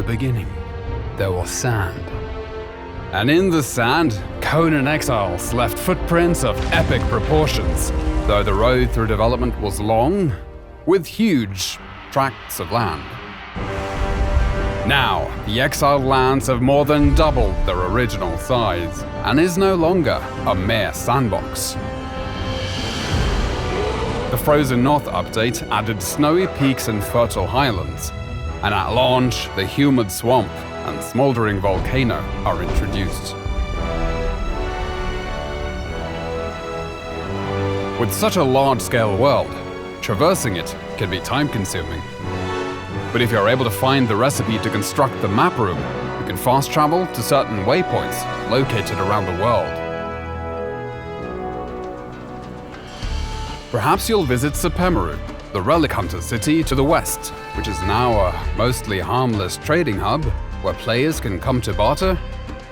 beginning, there was sand. And in the sand, Conan Exiles left footprints of epic proportions, though the road through development was long, with huge tracts of land. Now, the exiled lands have more than doubled their original size, and is no longer a mere sandbox. The Frozen North update added snowy peaks and fertile highlands, and at launch, the humid swamp and smoldering volcano are introduced. With such a large-scale world, traversing it can be time-consuming. But if you're able to find the recipe to construct the map room, you can fast travel to certain waypoints located around the world. Perhaps you'll visit Sepemeru, the relic hunter city to the west, which is now a mostly harmless trading hub where players can come to barter,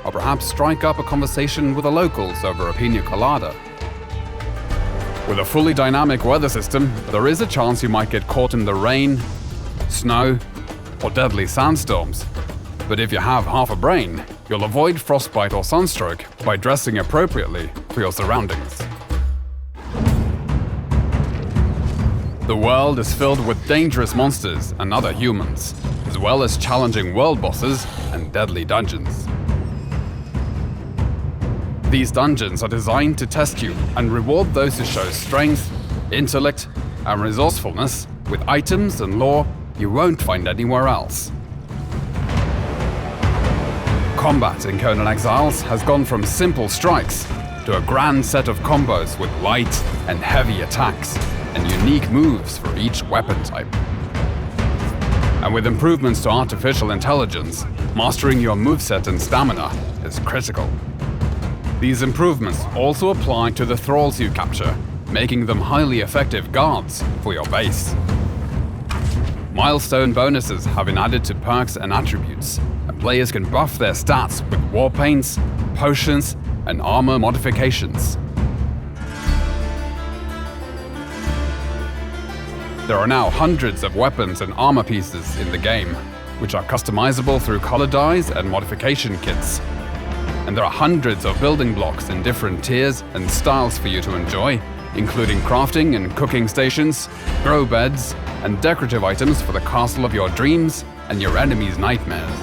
or perhaps strike up a conversation with the locals over a pina colada. With a fully dynamic weather system, there is a chance you might get caught in the rain, snow, or deadly sandstorms. But if you have half a brain, you'll avoid frostbite or sunstroke by dressing appropriately for your surroundings. The world is filled with dangerous monsters and other humans, as well as challenging world bosses and deadly dungeons. These dungeons are designed to test you and reward those who show strength, intellect, and resourcefulness with items and lore you won't find anywhere else. Combat in Conan Exiles has gone from simple strikes to a grand set of combos with light and heavy attacks and unique moves for each weapon type. And with improvements to artificial intelligence, mastering your moveset and stamina is critical. These improvements also apply to the thralls you capture, making them highly effective guards for your base. Milestone bonuses have been added to perks and attributes, and players can buff their stats with war paints, potions, and armor modifications. There are now hundreds of weapons and armor pieces in the game, which are customizable through color dyes and modification kits. And there are hundreds of building blocks in different tiers and styles for you to enjoy, including crafting and cooking stations, grow beds, and decorative items for the castle of your dreams and your enemy's nightmares.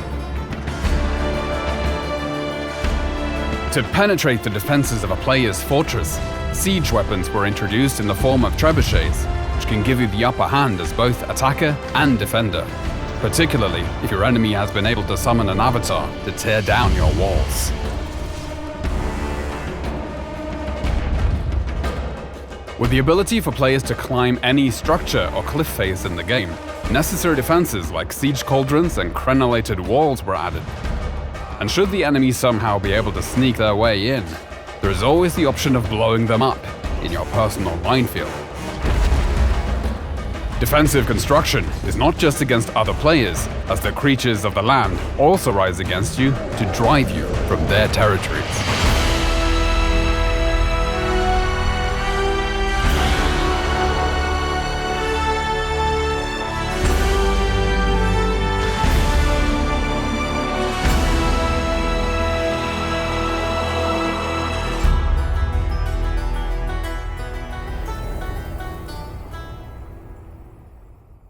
To penetrate the defenses of a player's fortress, siege weapons were introduced in the form of trebuchets, which can give you the upper hand as both attacker and defender, particularly if your enemy has been able to summon an avatar to tear down your walls. With the ability for players to climb any structure or cliff face in the game, necessary defenses like siege cauldrons and crenellated walls were added. And should the enemy somehow be able to sneak their way in, there is always the option of blowing them up in your personal minefield. Defensive construction is not just against other players, as the creatures of the land also rise against you to drive you from their territories.